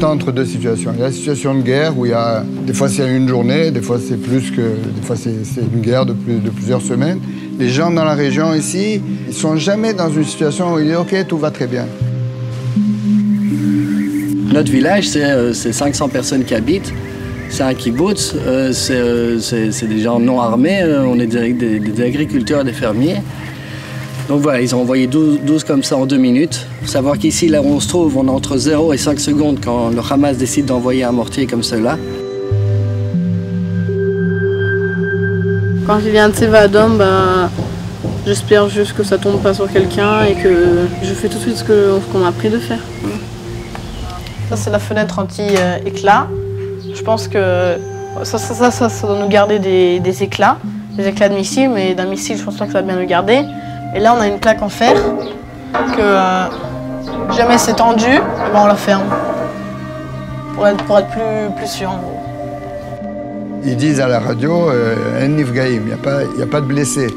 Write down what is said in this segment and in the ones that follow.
temps entre deux situations. Il y a la situation de guerre où il y a, des fois c'est une journée, des fois c'est plus que, des fois c'est une guerre de plusieurs semaines. Les gens dans la région ici, ils sont jamais dans une situation où ils disent ok, tout va très bien. Notre village, c'est 500 personnes qui habitent. C'est un kibbutz, c'est des gens non armés, on est des agriculteurs, des fermiers. Donc voilà, ils ont envoyé 12 comme ça en 2 minutes. Il faut savoir qu'ici, là où on se trouve, on est entre 0 et 5 secondes quand le Hamas décide d'envoyer un mortier comme cela. Quand il y a un tseva adom, j'espère juste que ça tombe pas sur quelqu'un et que je fais tout de suite ce qu'on m'a appris de faire. Ça, c'est la fenêtre anti-éclat. Je pense que ça doit nous garder des éclats de missiles, mais d'un missile, je pense pas que ça va bien nous garder. Et là, on a une plaque en fer que jamais c'est tendu, on la ferme pour être plus sûr. Ils disent à la radio, un nifgaïm, il n'y a pas de blessés.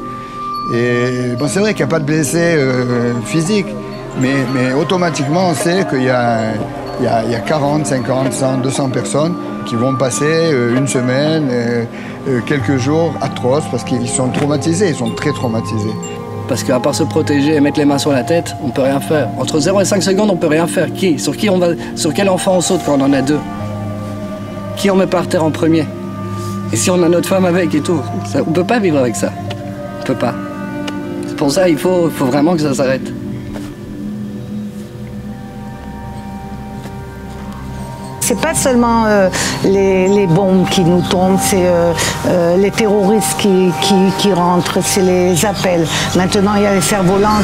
Et bon, c'est vrai qu'il n'y a pas de blessés physiques, mais automatiquement, on sait qu'il y a 40, 50, 100, 200 personnes qui vont passer une semaine, quelques jours atroces parce qu'ils sont traumatisés, ils sont très traumatisés. Parce qu'à part se protéger et mettre les mains sur la tête, on ne peut rien faire. Entre 0 et 5 secondes, on ne peut rien faire. Sur quel enfant on saute quand on en a 2? Qui on met par terre en premier? Et si on a notre femme avec et tout, on ne peut pas vivre avec ça. On ne peut pas. C'est pour ça qu'il faut vraiment que ça s'arrête. C'est pas seulement les bombes qui nous tombent, c'est les terroristes qui rentrent, c'est les appels. Maintenant, il y a les cerfs-volants.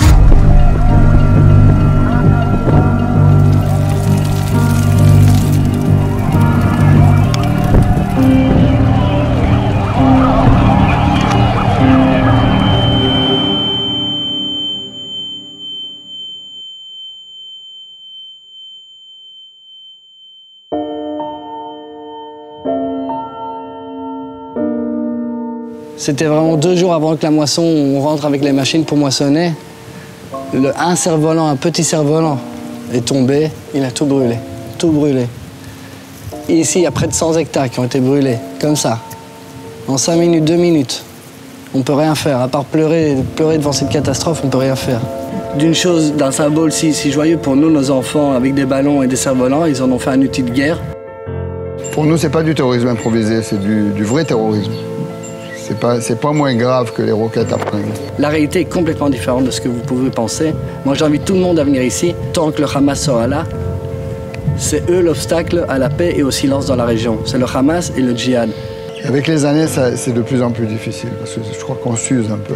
C'était vraiment 2 jours avant que la moisson, on rentre avec les machines pour moissonner. Un cerf-volant, un petit cerf-volant est tombé, il a tout brûlé, tout brûlé. Et ici, il y a près de 100 hectares qui ont été brûlés, comme ça. En 5 minutes, 2 minutes, on ne peut rien faire. À part pleurer devant cette catastrophe, on ne peut rien faire. D'un symbole si joyeux pour nous, nos enfants, avec des ballons et des cerfs-volants, ils en ont fait un outil de guerre. Pour nous, c'est pas du terrorisme improvisé, c'est du vrai terrorisme. C'est pas moins grave que les roquettes après. La réalité est complètement différente de ce que vous pouvez penser. Moi, j'invite tout le monde à venir ici. Tant que le Hamas sera là, c'est eux l'obstacle à la paix et au silence dans la région. C'est le Hamas et le djihad. Avec les années, c'est de plus en plus difficile, parce que je crois qu'on s'use un peu.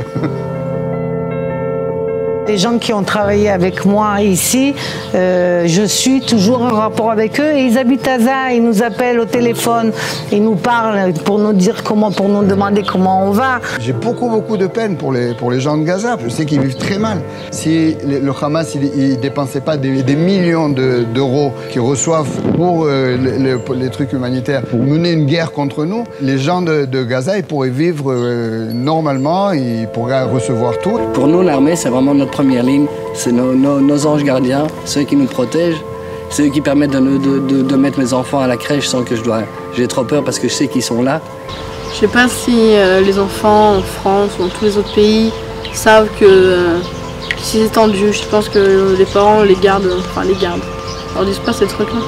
Les gens qui ont travaillé avec moi ici, je suis toujours en rapport avec eux et ils habitent à Gaza, ils nous appellent au téléphone, ils nous parlent pour nous dire pour nous demander comment on va. J'ai beaucoup de peine pour les gens de Gaza. Je sais qu'ils vivent très mal. Si le Hamas il dépensait pas des millions d'euros qu'ils reçoivent pour les trucs humanitaires, pour mener une guerre contre nous, les gens de Gaza ils pourraient vivre normalement, ils pourraient recevoir tout. Pour nous, l'armée, c'est vraiment notre première ligne, c'est nos anges gardiens, ceux qui nous protègent, ceux qui permettent de mettre mes enfants à la crèche sans que j'ai trop peur parce que je sais qu'ils sont là. Je sais pas si les enfants en France ou dans tous les autres pays savent que si c'est tendu, je pense que les parents les gardent, on leur disent pas ces trucs-là.